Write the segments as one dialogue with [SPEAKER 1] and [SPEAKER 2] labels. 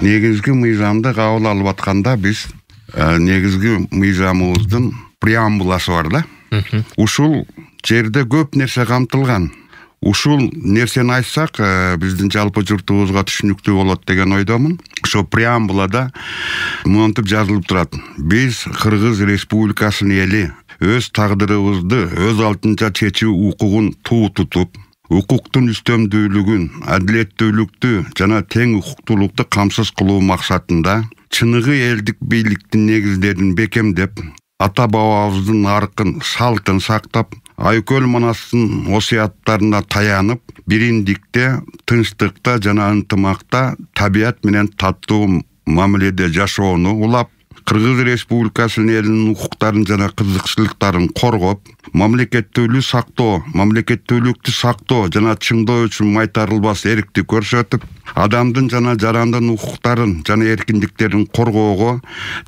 [SPEAKER 1] негизги мыйзамды кабыл алып атканда биз негизги мыйзамыбыздын преамбуласы бар да. Ушул жерде көп нерсе камтылган. Ушул нерсени айтсак, биздин жалпы журтубузга түшүнүктүү болот деген ойдомун. Ошо преамбулада монтип жазылып турат. Биз Кыргыз Республикасынын эли өз тагдырыбызды өз алдынча чечүү укугун туу тутуп, укуктун үстөмдүүлүгүн, адилеттүүлүктү жана тең укуктуулукту камсыз кылуу максатында чыныгы элдик бийликтин негиздерин бекемдеп, ата бабабыздын аркын, салтын сактап, Айкөл Манастын осуяттарына таянып, бириндикте, тынчтыкта жана ынтымакта табият менен таттуу мамиледе жашоону улап, Кыргыз Республикасынын элинин укуктарын жана кызыкчылыктарын коргоп, мамлекеттүүлүктү сактоо жана чыңдоо үчүн майтарылбас эркти көрсөтүп, адамдын жана жарандын укуктарын жана эркиндиктерин коргоого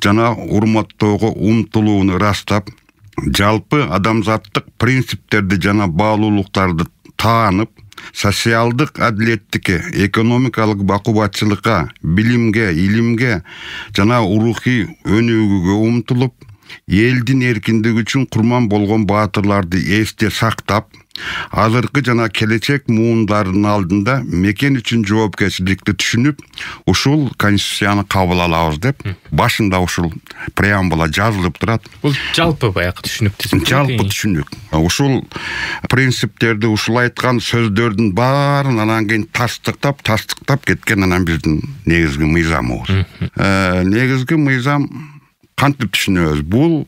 [SPEAKER 1] жана урматтоого умтулууну ырастап, жалпы адамзаттык принциптерди жана баалуулуктарды таанып, социалдык адилеттикке, экономикалык бакубатчылыкка, билимге, илимге жана урухий өнүгүүгө умтулуп, элдин эркиндиги үчүн курман болгон баатырларды эсте сактап, азыркы жана келечек муундарынын алдында мекен үчүн жоопкерчиликти түшүнүп, ушул конституцияны кабыл алабыз деп башында ушул преамбула жазылып турат.
[SPEAKER 2] Бул жалпы баягы түшүнүк.
[SPEAKER 1] Жалпы түшүнүк. Ушул принциптерди, ушул айткан сөздөрдүн баарын анан кийин тастыктап кеткен анан биздин негизги мыйзамыбыз. Негизги мыйзам кантип түшүнөбүз? Бул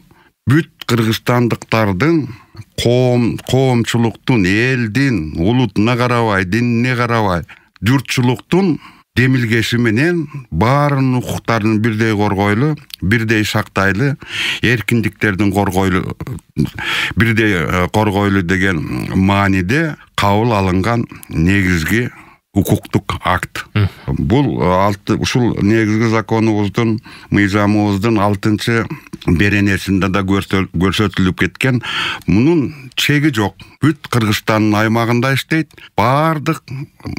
[SPEAKER 1] бүт кыргызстандыктардын коомчулуктун, элдин, улутуна карабай, динине карабай, журтчулуктун демилгеси менен баарын укуктарын бирдей коргойлу, бирдей сактайлы, эркиндиктердин бирдей коргойлу деген мааниде кабыл алынган негизги укуктук акт. Бул ушул негизги законубуздун, мыйзамыбыздын 6-чы беренесинде да көрсөтүлүп кеткен. Мунун чеги жок. Бүт Кыргызстандын аймагында иштейт. Бардык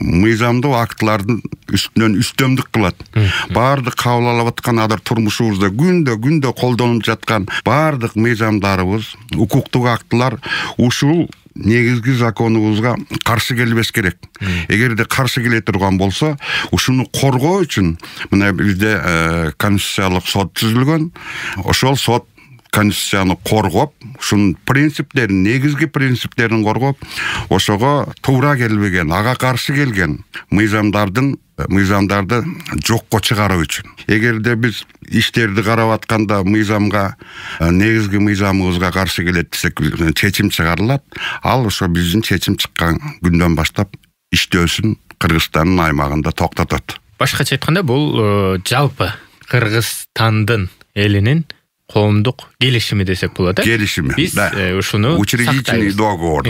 [SPEAKER 1] мыйзамдуу актылардын үстүнөн үстөмдүк кылат. Бардык кабыл алып аткан адыр турмушубузда күндө колдонуп жаткан бардык мыйзамдарыбыз, укуктук актылар ушул негизги законубузга каршы келбеш керек. Эгерде каршы келе турган болсо, ушуну коргоо үчүн мына бизде конституциялык сот түзүлгөн. Ошол сот конституцияны коргоп, ушунун принциптерин, негизги принциптерин коргоп, ошого туура келбеген, ага каршы келген мыйзамдарды жокко чыгаруу үчүн. Эгерде биз иштерди карап атканда мыйзамга, негизги мыйзамыбызга каршы келет десек, чечим чыгарылат. Ал ошо биздин чечим чыккан күндөн баштап иштөөсүн Кыргызстандын аймагында токтотот.
[SPEAKER 2] Башкача айтканда, бул жалпы Кыргызстандын элинин коомдук келишими десек болот.
[SPEAKER 1] Келишими.
[SPEAKER 2] Биз ушуну
[SPEAKER 1] учредительный договор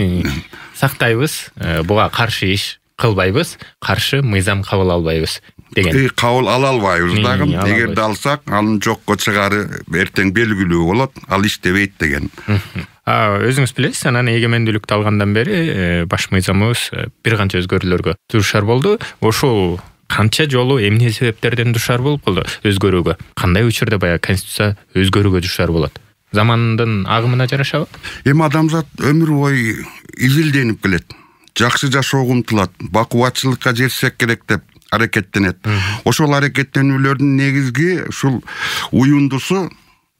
[SPEAKER 2] сактайбыз, буга каршы иш кылбайбыз, каршы мыйзам кабыл албайбыз деген.
[SPEAKER 1] Кабыл ала албайбыз дагы. Эгерде алсак, анын жокко чыгары эртең белгилүү болот, ал иштебейт деген.
[SPEAKER 2] Өзүңүз билесиз, анан эгемендүүлүктү алгандан бери баш мыйзамыбыз бир канча өзгөрүүлөргө дуушар болду. Ошол канча жолу эмне себептерден дуушар болуп калды өзгөрүүгө? Кандай учурда баягы конституция өзгөрүүгө дуушар болот? Замандын агымына жарашабы?
[SPEAKER 1] Эми адамзат өмүр бою изилденип келет. Жакшы жашоого умтулат, бакубатчылыкка жетсек керек деп аракеттенет. Ошол аракеттенүүлөрдүн негизги ушул уюндусу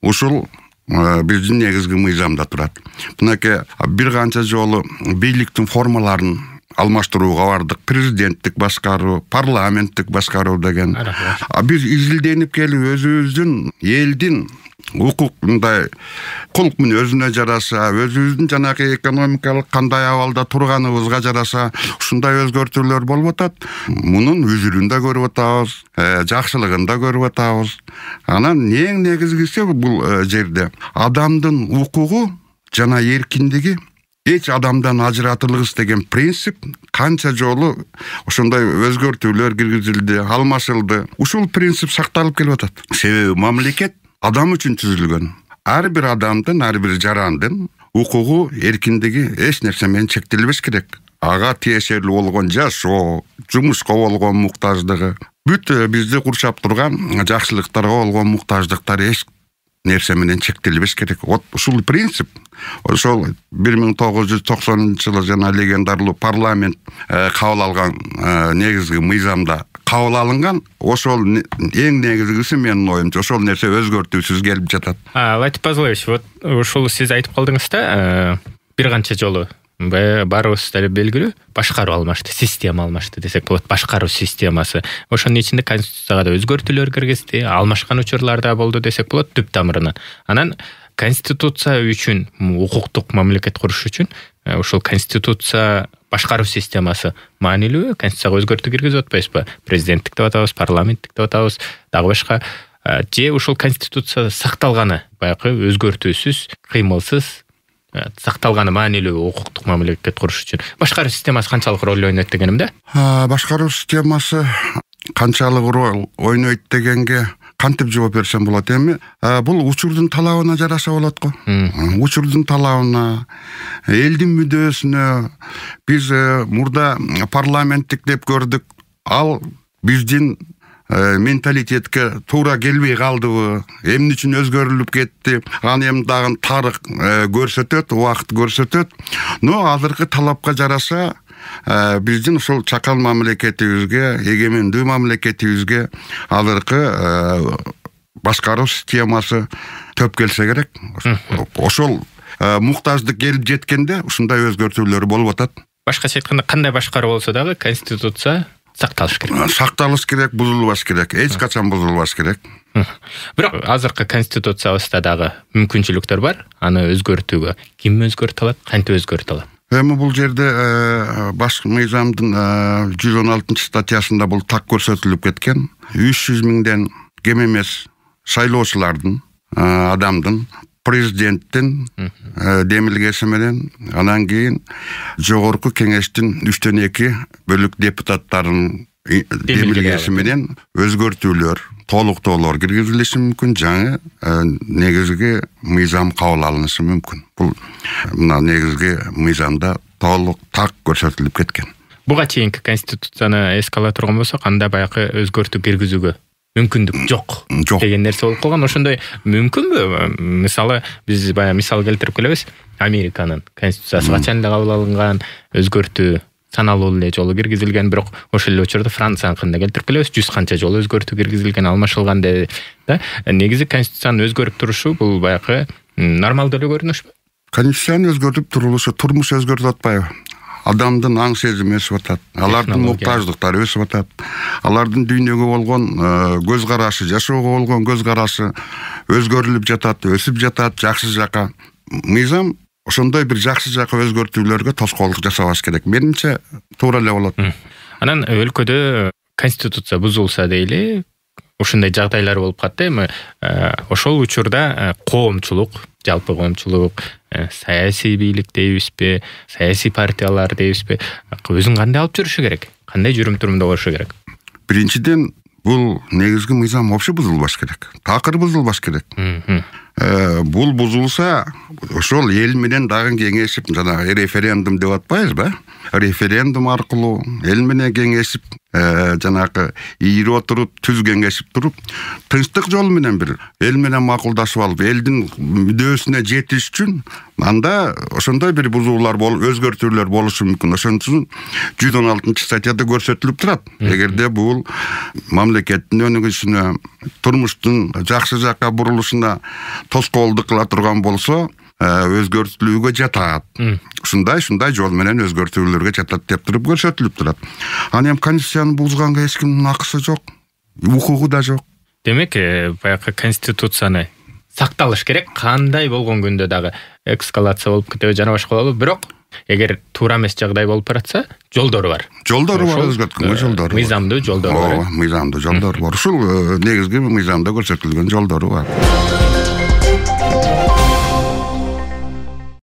[SPEAKER 1] ушул биздин негизги мыйзамда турат. Мынакей бир канча жолу бийликтин формаларын алмаштырууга бардык. Президенттик башкаруу, парламенттик башкаруу деген. Биз изилденип келип өзүбүздүн элдин укугундай кулк мүнөзүнө жараша, өзүбүздүн жанагы экономикалык кандай абалда турганыбызга жараша ушундай өзгөртүүлөр болуп атат. Мунун үзүрүн да көрүп атабыз, жакшылыгын да көрүп атабыз. Анан эң негизгиси бул жерде адамдын укугу жана эркиндиги эч адамдан ажыратылгыс деген принцип канча жолу ошондой өзгөртүүлөр киргизилди, алмашылды. Ушул принцип сакталып келип атат. Себеби мамлекет адам үчүн түзүлгөн. Ар бир адамдын, ар бир жарандын укугу, эркиндиги эч нерсе менен чектелбеш керек. Ага тиешелүү болгон жашоо, жумушка болгон муктаждыгы, бүт бизди курчап турган жакшылыктарга болгон муктаждыктар эч нерсе менен чектелбеш керек. Вот ушул принцип, ошол 1990-жылы жана легендарлуу парламент кабыл алган негизги мыйзамда кабыл алынган, ошол эң негизгиси менин оюмча ошол нерсе өзгөртүүсүз келип жатат.
[SPEAKER 2] Латип Пазылович, вот ушул сиз айтып калдыңыз да, бир канча жолу баарыбыз деле белгилүү, башкаруу алмашты, система алмашты десек болот, башкаруу системасы. Ошонун ичинде конституцияга да өзгөртүүлөр киргизди, алмашкан учурлар да болду десек болот түп тамырынан. Анан конституция үчүн, укуктук мамлекет куруш үчүн ошол конституция башкаруу системасы маанилүү, конституцияга өзгөртүү киргизип атпайбызбы? Президенттик деп атабыз, парламенттик деп атабыз, дагы башка. Же ушул конституция сакталганы, баягы өзгөртүүсүз, кыймылсыз сакталганы маанилүү укуктук мамлекет куруш үчүн башкаруу системасы канчалык роль ойнойт дегеним да?
[SPEAKER 1] Башкаруу системасы канчалык роль ойнойт дегенге кантип жооп берсем болот эми? Бул учурдун талабына жараша болот го. Учурдун талабына, элдин мүдөөсүнө биз мурда парламенттик деп көрдүк. Ал биздин менталитетке туура келбей калдыбы, эмне үчүн өзгөрүлүп кетти, аны эми дагы тарых көрсөтөт, убакыт көрсөтөт. Но азыркы талапка жараша биздин ушул чакал мамлекетибизге, эгемендүү мамлекетибизге азыркы башкаруу системасы төп келсе керек. Ошол муктаждык келип жеткенде ушундай өзгөртүүлөр болуп атат.
[SPEAKER 2] Башкача айтканда, кандай башкаруу болсо дагы конституция сакталыш керек.
[SPEAKER 1] Сакталыш керек, бузулбаш керек. Эч качан бузулбаш керек.
[SPEAKER 2] Бирок азыркы конституциябызда дагы мүмкүнчүлүктөр бар. Аны өзгөртүүгө ким өзгөртө алат, кантип өзгөртө алат?
[SPEAKER 1] Эми бул жерде баш мыйзамдын 116-статьясында бул так көрсөтүлүп кеткен. 300 миңден кем эмес шайлоочулардын, адамдын, президенттин демилгеси менен, анан кийин жогорку кеңештин 3/2 бөлүк депутаттарынын демилгеси менен өзгөртүүлөр, толуктоолор киргизилиши мүмкүн, жаңы негизги мыйзам кабыл алынышы мүмкүн. Бул мына негизги мыйзамда толук так көрсөтүлүп кеткен.
[SPEAKER 2] Буга чейинки конституцияны эске ала турган болсок, анда баягы өзгөртүү киргизүүгө мүмкүндүк жок деген нерсе болуп калган. Ошондой мүмкүнбү? Мисалы, биз баягы мисал келтирип келебиз. Американын конституциясы качан эле кабыл алынган, өзгөртүү саналуу эле жолу киргизилген, бирок ошол эле учурда Францияныкында келтирип келебиз. 100 канча жолу өзгөртүү киргизилген, алмашылган деди да. Негизи конституцияны өзгөрүп турушу бул баягы нормалдуу эле көрүнүшпү?
[SPEAKER 1] Конституцияны өзгөртүп турулушу турмуш өзгөртүп атпайбы? Адамдын аң сезими өсүп атат, алардын муктаждыктары өсүп атат, алардын дүйнөгө болгон көз карашы, жашоого болгон көз карашы өзгөрүлүп жатат, өсүп жатат жакшы жака. Мыйзам ошондой бир жакшы жака өзгөртүүлөргө тоскоолдук жасабаш керек. Менимче туура эле болот.
[SPEAKER 2] Анан өлкөдө конституция бузулса дейли, ушундай жагдайлар болуп катты. Эми ошол учурда коомчулук, жалпы коомчулук, саясий бийлик дейбизби, саясий партиялар дейбизби, өзүн кандай алып жүрүшү керек? Кандай жүрүм турумда болушу керек?
[SPEAKER 1] Биринчиден, бул негизги мыйзам вообще бузулбаш керек. Такыр бузулбаш керек. Бул бузулса, ошол эл менен дагы кеңешип, жана референдум деп атпайбызбы? Референдум аркылуу эл менен кеңешип, жанагы ийирип отуруп, түз кеңешип туруп, тынчтык жол менен бир эл менен макулдашып алып, элдин мүдөөсүнө жетиш үчүн анда ошондой бир бузуулар өзгөртүүлөр болушу мүмкүн. Ошон үчүн 116-статьяда көрсөтүлүп турат. Эгерде бул мамлекеттин өнүгүшүнө, турмуштун жакшы жакка бурулушуна тоскоолдук кыла турган болсо, өзгөртүлүүгө жатат. Ушундай жол менен өзгөртүүлөргө жатат деп туруп көрсөтүлүп турат. Аны эми конституцияны бузганга эч кимдин акысы жок, укугу да жок.
[SPEAKER 2] Демек, баягы конституцияны сакталыш керек. Кандай болгон күндө дагы эскалация болуп кетеби, жана башка болобу. Бирок эгер туура эмес жагдай болуп баратса, жолдору бар.
[SPEAKER 1] Жолдору бар, өзгөрткөнгө жолдору бар.
[SPEAKER 2] Мыйзамдуу жолдору бар.
[SPEAKER 1] Мыйзамдуу жолдору бар. Ушул негизги мыйзамда көрсөтүлгөн жолдору бар.